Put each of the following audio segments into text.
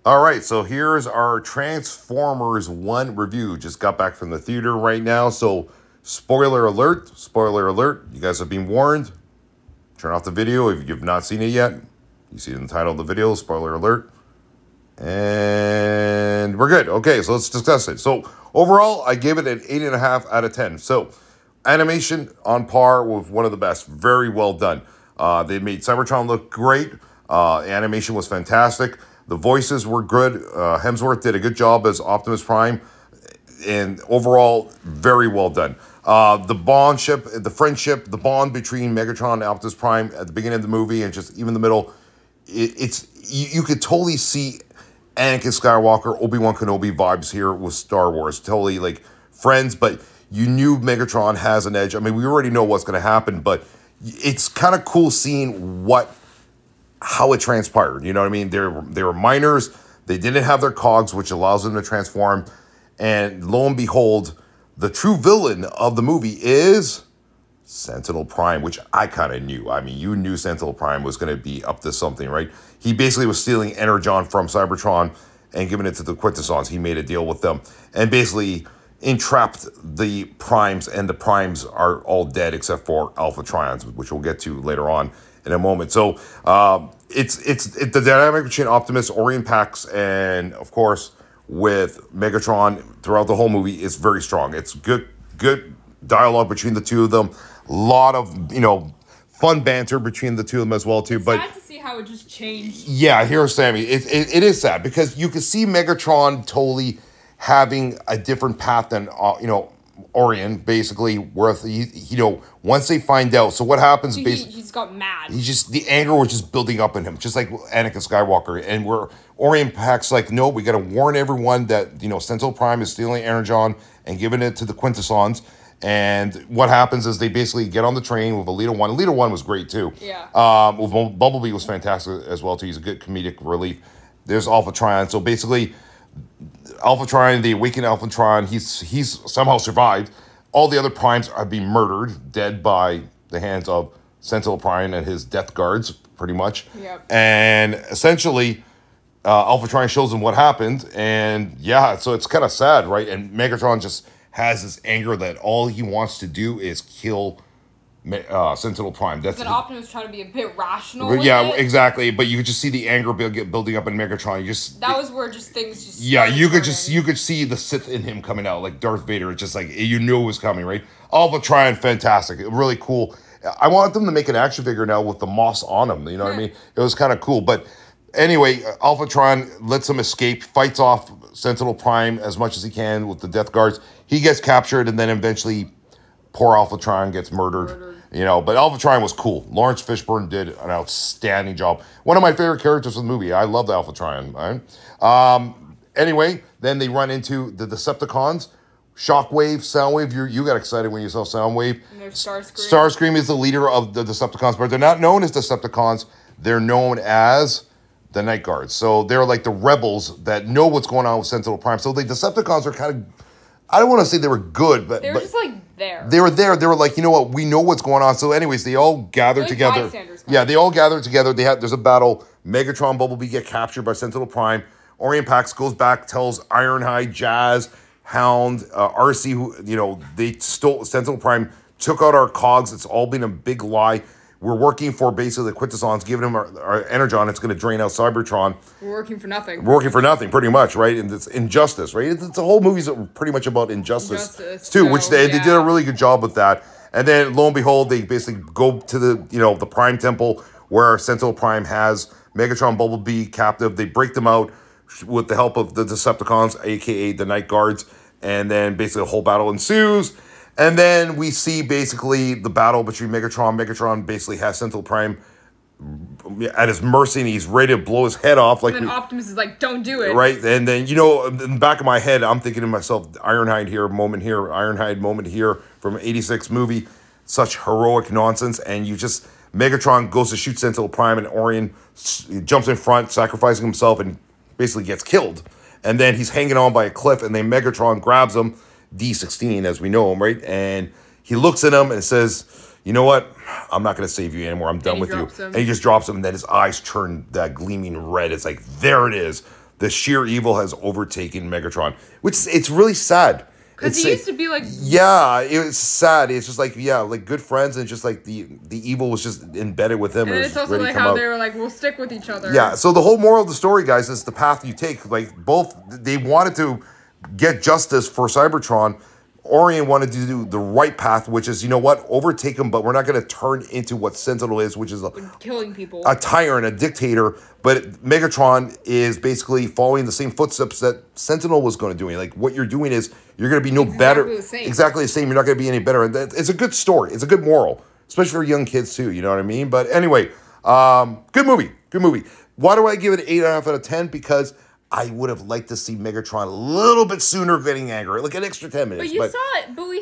All right, so here's our Transformers 1 review. Just got back from the theater right now, so spoiler alert, you guys have been warned. Turn off the video if you've not seen it yet. You see it in the title of the video, spoiler alert. And we're good. Okay, so let's discuss it. So overall, I gave it an 8.5 out of 10. So animation on par with one of the best. Very well done. They made Cybertron look great. Animation was fantastic. The voices were good. Hemsworth did a good job as Optimus Prime. And overall, very well done. The bondship, the friendship, the bond between Megatron and Optimus Prime at the beginning of the movie and just even the middle, you could totally see Anakin Skywalker, Obi-Wan Kenobi vibes here with Star Wars. Totally like friends, but you knew Megatron has an edge. I mean, we already know what's going to happen, but it's kind of cool seeing how it transpired. You know what I mean? They were minors. They didn't have their cogs, which allows them to transform. And lo and behold, the true villain of the movie is Sentinel Prime, which I kind of knew. I mean, you knew Sentinel Prime was going to be up to something, right? He basically was stealing Energon from Cybertron and giving it to the Quintessons. He made a deal with them and basically entrapped the Primes, and the Primes are all dead except for Alpha Trions, which we'll get to later on in a moment. So it's the dynamic between Optimus, Orion Pax, and of course with Megatron throughout the whole movie is very strong. It's good dialogue between the two of them. A lot of fun banter between the two of them as well too. It's but sad to see how it just changed. Yeah, here's Sammy. It is sad because you can see Megatron totally having a different path than Orion, basically, where once they find out. So what happens? He's got mad. The anger was just building up in him, just like Anakin Skywalker. And where Orion Pax like, no, we got to warn everyone that Sentinel Prime is stealing Energon and giving it to the Quintessons. And what happens is they basically get on the train with Elita 1. Elita 1 was great too. Yeah. With Bumblebee was fantastic as well too. He's a good comedic relief. There's Alpha Trion. So basically, Alpha Trion, the awakened Alpha Trion, he's somehow survived. All the other Primes are being murdered, dead by the hands of Sentinel Prime and his death guards, pretty much. Yep. And essentially, Alpha Trion shows them what happened. And yeah, so it's kind of sad, right? And Megatron just has this anger that all he wants to do is kill Sentinel Prime. That's then Optimus trying to be a bit rational. Yeah, exactly. But you could just see the anger building up in Megatron. That was where things just you could see the Sith in him coming out like Darth Vader. It's just like you knew it was coming, right? Alpha Trion, fantastic, really cool. I want them to make an action figure now with the moss on him. You know what I mean? It was kind of cool. But anyway, Alpha Trion lets him escape, fights off Sentinel Prime as much as he can with the Death Guards. He gets captured, and then eventually, poor Alpha Trion gets murdered. But Alpha Trion was cool. Lawrence Fishburne did an outstanding job. One of my favorite characters in the movie. I love the Alpha Trion. Right? Anyway, then they run into the Decepticons. Shockwave, Soundwave. You got excited when you saw Soundwave. And there's Starscream. Starscream is the leader of the Decepticons, but they're not known as Decepticons. They're known as the Night Guards. So they're like the rebels that know what's going on with Sentinel Prime. So the Decepticons are kind of, I don't want to say they were good, but... They were just like there. They were there. They were like, you know what? We know what's going on. So anyways, they all gather together. Yeah, they all gather together. There's a battle. Megatron, Bumblebee get captured by Sentinel Prime. Orion Pax goes back, tells Ironhide, Jazz, Hound, RC, who, they stole, Sentinel Prime took out our cogs. It's all been a big lie. We're working for basically the Quintessons, giving them our Energon. It's going to drain out Cybertron. We're working for nothing. We're working for nothing, pretty much, right? And it's injustice, right? The whole movie's pretty much about injustice too, which they did a really good job with that. And then, lo and behold, they basically go to the Prime Temple where Sentinel Prime has Megatron, Bumblebee captive. They break them out with the help of the Decepticons, a.k.a. the Night Guards. And then basically a whole battle ensues. And then we see basically the battle between Megatron. Megatron basically has Sentinel Prime at his mercy, and he's ready to blow his head off. And then Optimus is like, don't do it. Right? And then, in the back of my head, I'm thinking to myself, Ironhide moment here from an 86 movie. Such heroic nonsense. And Megatron goes to shoot Sentinel Prime, and Orion jumps in front, sacrificing himself, and basically gets killed. And then he's hanging on by a cliff, and then Megatron grabs him, D16 as we know him, right? And he looks at him and says, you know what? I'm not going to save you anymore. I'm done with you. And he just drops him, and then his eyes turn that gleaming red. It's like, there it is. the sheer evil has overtaken Megatron, which it's really sad. Because he used to be like... Yeah, it's sad. It's just like, yeah, like good friends, and just like the evil was just embedded with him. And it's also like how they were like, we'll stick with each other. Yeah, so the whole moral of the story, guys, is the path you take. Like, both, they wanted to get justice for Cybertron. Orion wanted to do the right path, which is, you know what, overtake him, but we're not going to turn into what Sentinel is, which is killing people, a tyrant, a dictator. But Megatron is basically following the same footsteps that Sentinel was going to do. Like, what you're doing is you're going to be better. Exactly the same. You're not going to be any better. And it's a good story. It's a good moral, especially for young kids too. You know what I mean? But anyway, good movie. Good movie. Why do I give it an 8.5 out of 10? Because I would have liked to see Megatron a little bit sooner getting angry, like an extra 10 minutes. But you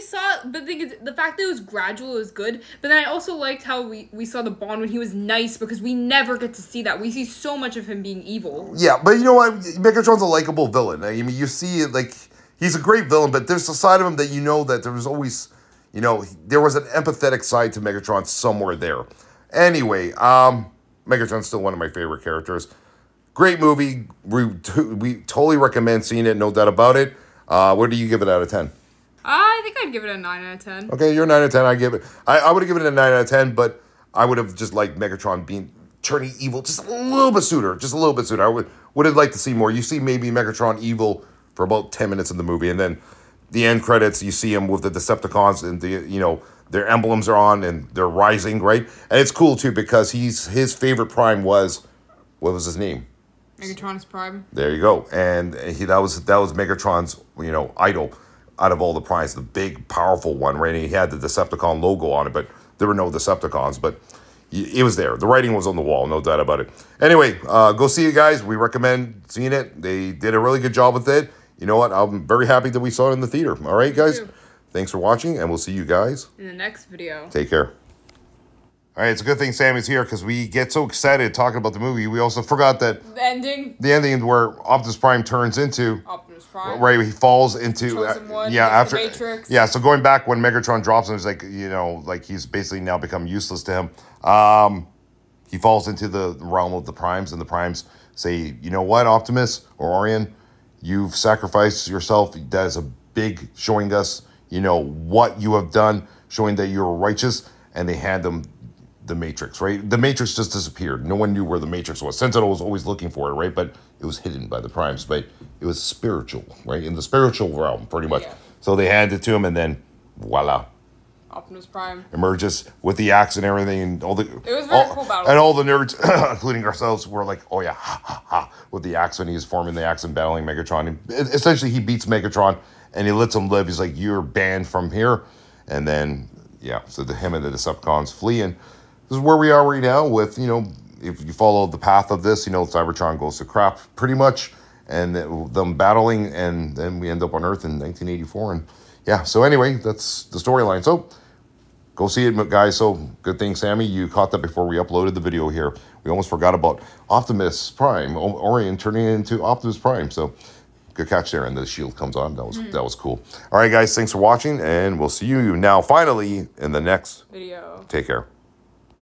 saw it, but the thing is, the fact that it was gradual is good. But then I also liked how we saw the bond when he was nice, because we never get to see that. We see so much of him being evil. Yeah, but you know what? Megatron's a likable villain. I mean, you see it, like, he's a great villain, but there's a side of him that you know that there was always, you know, there was an empathetic side to Megatron somewhere there. Anyway, Megatron's still one of my favorite characters. Great movie. We totally recommend seeing it, no doubt about it. What do you give it out of 10? I think I'd give it a 9 out of 10. Okay, you're 9 out of 10. I would have given it a 9 out of 10, but I would have just liked Megatron turning evil just a little bit sooner. Just a little bit sooner. I would have liked to see more. You see maybe Megatron evil for about 10 minutes in the movie, and then the end credits, you see him with the Decepticons, and their emblems are on and they're rising, right? And it's cool too, because his favorite Prime was, what was his name? Megatron's Prime. There you go. And that was Megatron's, idol out of all the Primes, the big, powerful one, right? And he had the Decepticon logo on it, but there were no Decepticons, but it was there. The writing was on the wall, no doubt about it. Anyway, go see it, guys. We recommend seeing it. They did a really good job with it. You know what? I'm very happy that we saw it in the theater. All right, guys? Thanks for watching, and we'll see you guys in the next video. Take care. All right, it's a good thing Sammy's here, because we get so excited talking about the movie. We also forgot that the ending where Optimus Prime turns into Optimus Prime. Right, he falls into after the Matrix. Yeah, so going back when Megatron drops him, it's like, like he's basically now become useless to him. He falls into the realm of the Primes, and the Primes say, you know what, Optimus or Orion, you've sacrificed yourself. That is a big showing us, what you have done, showing that you're righteous, and they hand him the Matrix, right? The Matrix just disappeared. No one knew where the Matrix was. Sentinel was always looking for it, right? But it was hidden by the Primes, but it was spiritual, right? In the spiritual realm, pretty much. Yeah. So they handed it to him, and then voila. Optimus Prime emerges with the axe and everything, and all the... It was very cool battle. And all the nerds, including ourselves, were like, oh yeah, ha, ha, ha, with the axe when he's forming the axe and battling Megatron. And essentially, he beats Megatron, and he lets him live. He's like, you're banned from here. And then, yeah, so him and the Decepticons flee, and this is where we are right now with, if you follow the path of this, Cybertron goes to crap pretty much, and them battling, and then we end up on Earth in 1984. And yeah, so anyway, that's the storyline. So go see it, guys. So good thing, Sammy, you caught that before we uploaded the video here. We almost forgot about Optimus Prime, Orion turning into Optimus Prime. So good catch there, and the shield comes on. That was cool. All right, guys, thanks for watching, and we'll see you now finally in the next video. Take care.